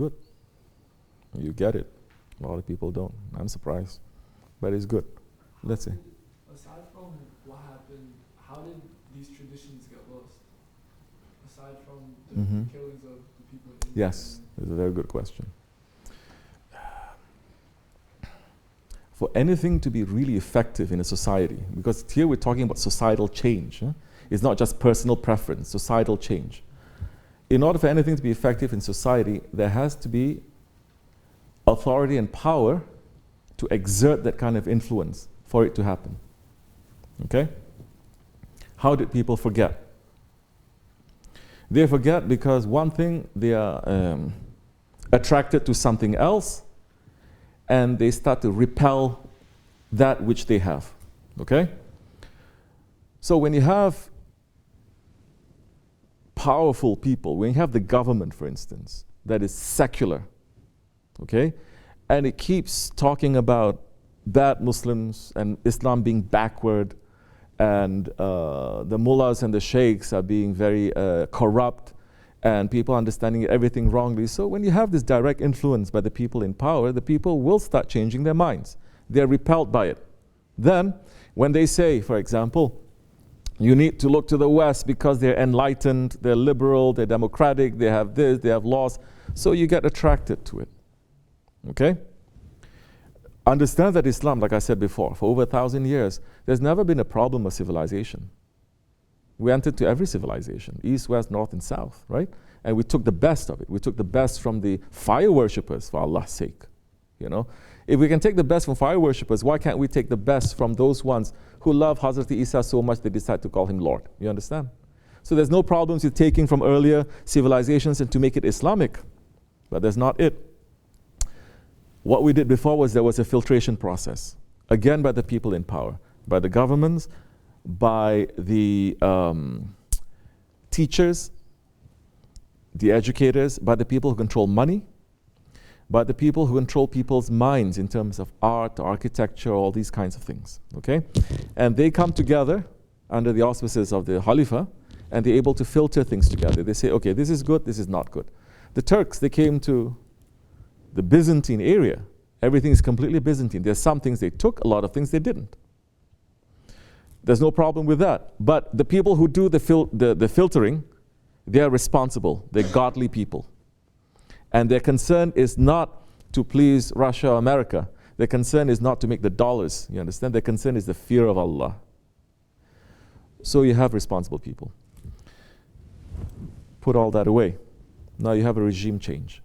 good. You get it. A lot of people don't. I'm surprised. But it's good. Let's see. Aside from what happened, how did these traditions get lost? Aside from the killings of the people in India? Yes, it's a very good question. For anything to be really effective in a society, because here we're talking about societal change. It's not just personal preference, societal change. In order for anything to be effective in society, there has to be authority and power to exert that kind of influence for it to happen. Okay? How did people forget? They forget because one thing, they are attracted to something else, and they start to repel that which they have. Okay? So when you have powerful people, when you have the government, for instance, that is secular, okay, and it keeps talking about bad Muslims and Islam being backward, and the mullahs and the sheikhs are being very corrupt, and people understanding everything wrongly. So when you have this direct influence by the people in power, the people will start changing their minds. They're repelled by it. Then, when they say, for example, you need to look to the West because they're enlightened, they're liberal, they're democratic, they have this, they have laws, so you get attracted to it. Okay? Understand that Islam, like I said before, for over 1,000 years, there's never been a problem of civilization. We entered to every civilization, east, west, north, and south, right? And we took the best of it. We took the best from the fire worshippers, for Allah's sake. You know, if we can take the best from fire worshippers, why can't we take the best from those ones who love Hazrat Isa so much they decide to call him Lord? You understand? So there's no problems with taking from earlier civilizations and to make it Islamic, but that's not it. What we did before was there was a filtration process, again by the people in power, by the governments, by the teachers, the educators, by the people who control money, by the people who control people's minds in terms of art, architecture, all these kinds of things, okay? And they come together under the auspices of the Khalifa, and they're able to filter things together. They say, okay, this is good, this is not good. The Turks, they came to the Byzantine area. Everything is completely Byzantine. There's some things they took, a lot of things they didn't. There's no problem with that. But the people who do the filtering, they are responsible. They're godly people. And their concern is not to please Russia or America. Their concern is not to make the dollars. You understand? Their concern is the fear of Allah. So you have responsible people. Put all that away. Now you have a regime change.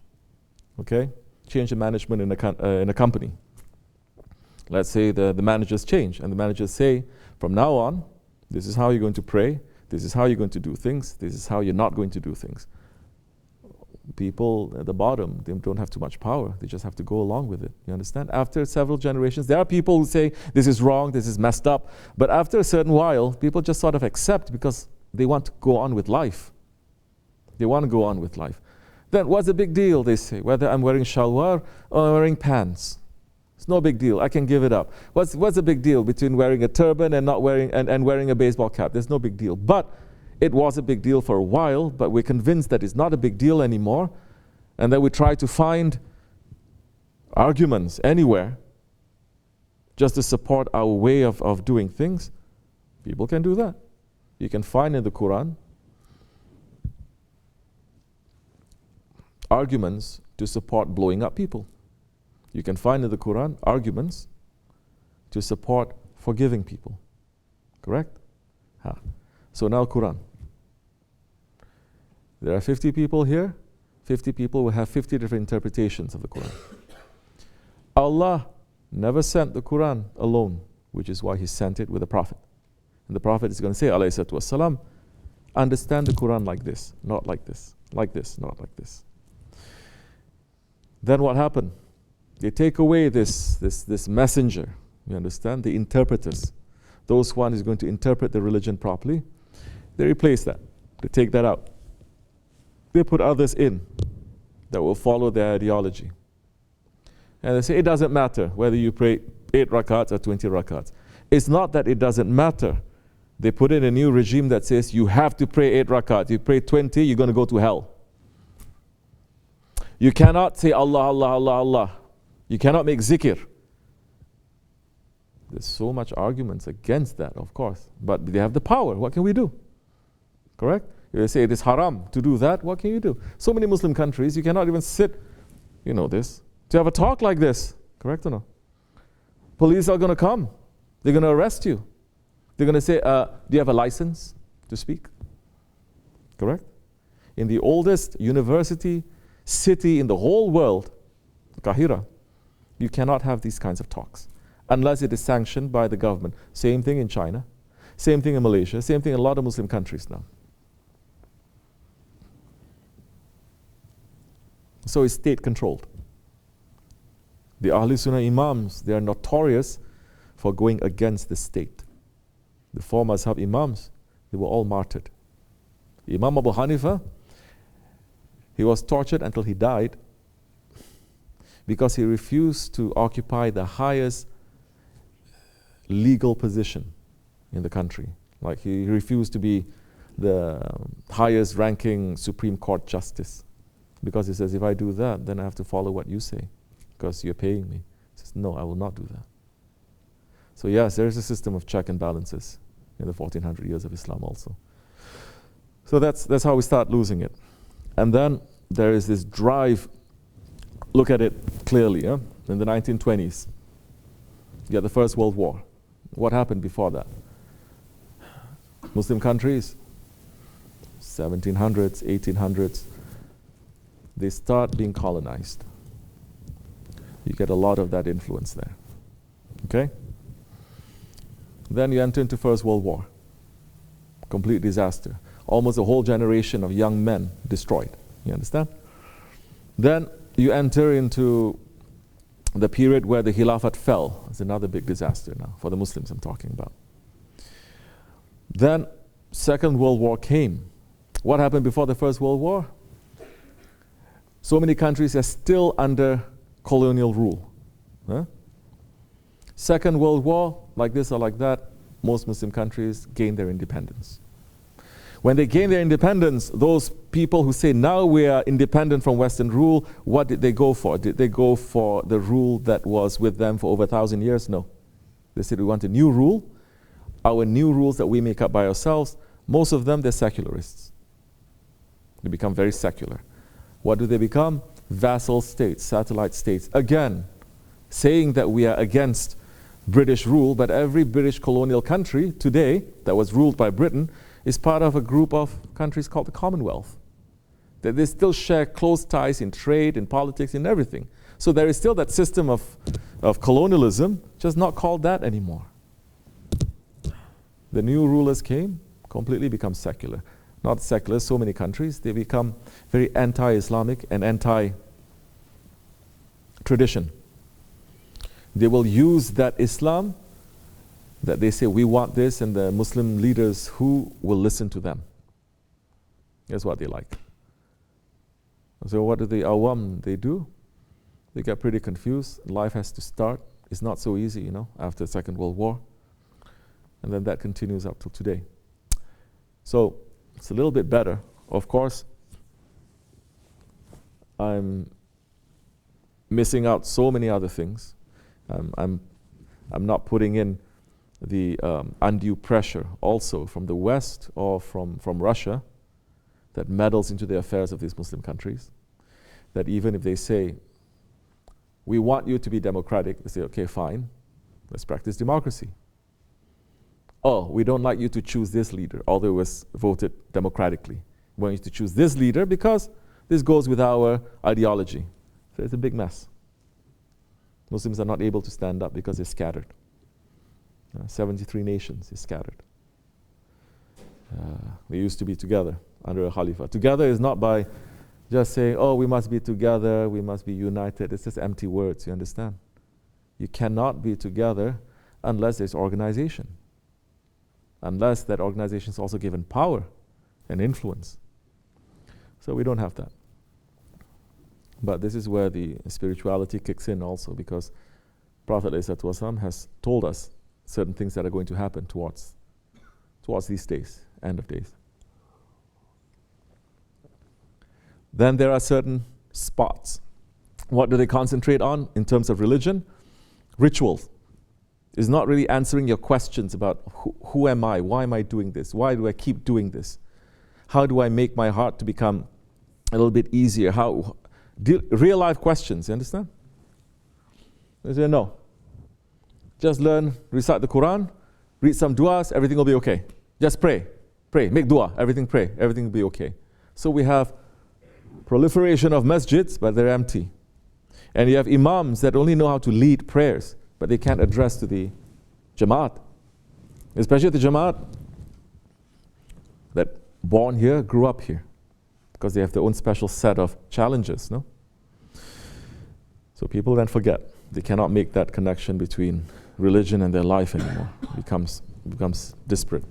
Okay? Change the management in a company. Let's say the managers change, and the managers say, from now on, this is how you're going to pray, this is how you're going to do things, this is how you're not going to do things. People at the bottom, they don't have too much power. They just have to go along with it. You understand? After several generations, there are people who say, this is wrong, this is messed up. But after a certain while, people just sort of accept because they want to go on with life. They want to go on with life. Then what's the big deal, they say, whether I'm wearing shalwar or I'm wearing pants? It's no big deal. I can give it up. What's the big deal between wearing a turban and not wearing and wearing a baseball cap? There's no big deal. But it was a big deal for a while, but we're convinced that it's not a big deal anymore, and that we try to find arguments anywhere just to support our way of doing things. People can do that. You can find in the Quran arguments to support blowing up people. You can find in the Quran arguments to support forgiving people. Correct? So now Quran. There are 50 people here. 50 people will have 50 different interpretations of the Quran. Allah never sent the Quran alone, which is why He sent it with a prophet. And the prophet is going to say, alayhi salatu wassalam, understand the Quran like this, not like this, not like this. Then what happened? They take away this messenger, you understand, the interpreters. Those one is going to interpret the religion properly. They replace that. They take that out. They put others in that will follow their ideology. And they say, it doesn't matter whether you pray 8 rakats or 20 rakats. It's not that it doesn't matter. They put in a new regime that says you have to pray 8 rakats. You pray 20, you're going to go to hell. You cannot say Allah, Allah, Allah, Allah. You cannot make zikr. There's so much arguments against that, of course. But they have the power. What can we do? Correct? If they say it is haram to do that, what can you do? So many Muslim countries, you cannot even sit, you know this, to have a talk like this. Correct or no? Police are going to come. They're going to arrest you. They're going to say, do you have a license to speak? Correct? In the oldest university city in the whole world, Kahira, you cannot have these kinds of talks unless it is sanctioned by the government. Same thing in China, same thing in Malaysia, same thing in a lot of Muslim countries now. So it's state controlled. The Ahl Sunnah Imams, they are notorious for going against the state. The four Mazhab Imams, they were all martyred. Imam Abu Hanifa, he was tortured until he died because he refused to occupy the highest legal position in the country. Like he refused to be the highest ranking Supreme Court justice because he says, if I do that, then I have to follow what you say because you're paying me. He says, no, I will not do that. So yes, there is a system of check and balances in the 1400 years of Islam also. So that's how we start losing it. And then there is this drive, look at it clearly, in the 1920s. You had the First World War. What happened before that? Muslim countries, 1700s, 1800s, they start being colonized. You get a lot of that influence there. Okay? Then you enter into First World War. Complete disaster. Almost a whole generation of young men destroyed. You understand? Then you enter into the period where the Khilafat fell. It's another big disaster now, for the Muslims I'm talking about. Then Second World War came. What happened before the First World War? So many countries are still under colonial rule. Second World War, like this or like that, most Muslim countries gained their independence. When they gained their independence, those people who say, now we are independent from Western rule, what did they go for? Did they go for the rule that was with them for over 1,000 years? No. They said, we want a new rule. Our new rules that we make up by ourselves, most of them, they're secularists. They become very secular. What do they become? Vassal states, satellite states. Again, saying that we are against British rule, but every British colonial country today that was ruled by Britain is part of a group of countries called the Commonwealth. That they still share close ties in trade, in politics, in everything. So there is still that system of colonialism, just not called that anymore. The new rulers came, completely become secular. Not secular, so many countries, they become very anti-Islamic and anti-tradition. They will use that Islam that they say, we want this, and the Muslim leaders who will listen to them. That's what they like. So what do the awam, they do? They get pretty confused. Life has to start. It's not so easy, you know, after the Second World War. And then that continues up till today. So it's a little bit better. Of course, I'm missing out so many other things. I'm not putting in the undue pressure also from the West or from Russia that meddles into the affairs of these Muslim countries. That even if they say, we want you to be democratic, they say, okay, fine, let's practice democracy. Oh, we don't like you to choose this leader, although it was voted democratically. We want you to choose this leader because this goes with our ideology. So it's a big mess. Muslims are not able to stand up because they're scattered. 73 nations is scattered. We used to be together under a Khalifa. Together is not by just saying, oh, we must be together, we must be united. It's just empty words, you understand? You cannot be together unless there's organization. Unless that organization is also given power and influence. So we don't have that. But this is where the spirituality kicks in also, because Prophet ﷺ has told us certain things that are going to happen towards these days, end of days. Then there are certain spots. What do they concentrate on in terms of religion? Rituals. It's not really answering your questions about who am I? Why am I doing this? Why do I keep doing this? How do I make my heart to become a little bit easier? Real life questions, you understand? They say, no. Just learn, recite the Quran, read some du'as, everything will be okay. Just pray, make du'a, everything will be okay. So we have proliferation of masjids, but they're empty. And you have imams that only know how to lead prayers, but they can't address to the Jamaat. Especially the Jamaat that born here, grew up here. Because they have their own special set of challenges, no? So people then forget. They cannot make that connection between religion and their life anymore. It becomes disparate.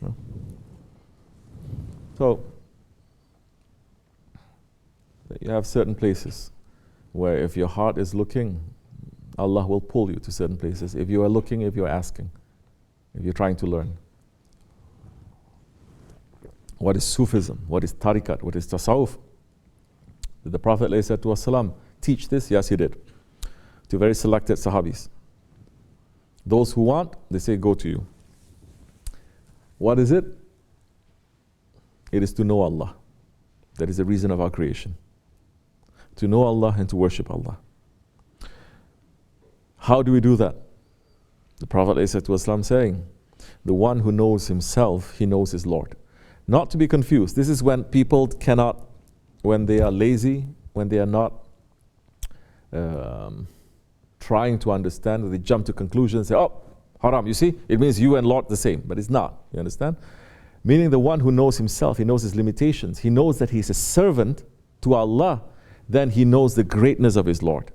No? So you have certain places where if your heart is looking, Allah will pull you to certain places. If you are looking, if you're asking, if you're trying to learn. What is Sufism? What is Tariqat? What is Tasawwuf? Did the Prophet ﷺ teach this? Yes, he did. To very selected Sahabis. Those who want, they say, go to you. What is it? It is to know Allah. That is the reason of our creation. To know Allah and to worship Allah. How do we do that? The Prophet ﷺ saying, the one who knows himself, he knows his Lord. Not to be confused. This is when people cannot, when they are lazy, when they are not trying to understand, they jump to conclusions, say, oh, haram, you see? It means you and Lord the same, but it's not. You understand? Meaning the one who knows himself, he knows his limitations. He knows that he's a servant to Allah, then he knows the greatness of his Lord.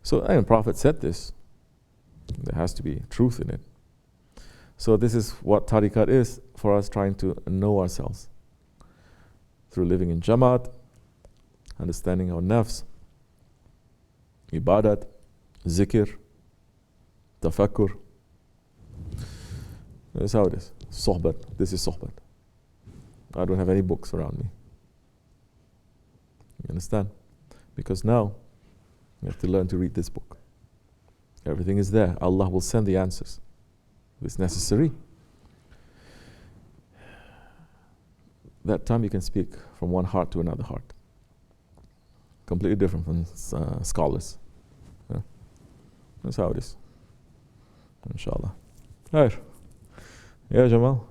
So the Prophet said this. There has to be truth in it. So this is what tariqat is for us, trying to know ourselves through living in Jamaat, understanding our nafs, ibadat, zikr, tafakkur. That's how it is. Sohbat. This is sohbat. I don't have any books around me. You understand? Because now you have to learn to read this book. Everything is there. Allah will send the answers. If it's necessary. That time you can speak from one heart to another heart. Completely different from scholars. Yeah? That's how it is. Inshallah. Right. Yeah, Jamal.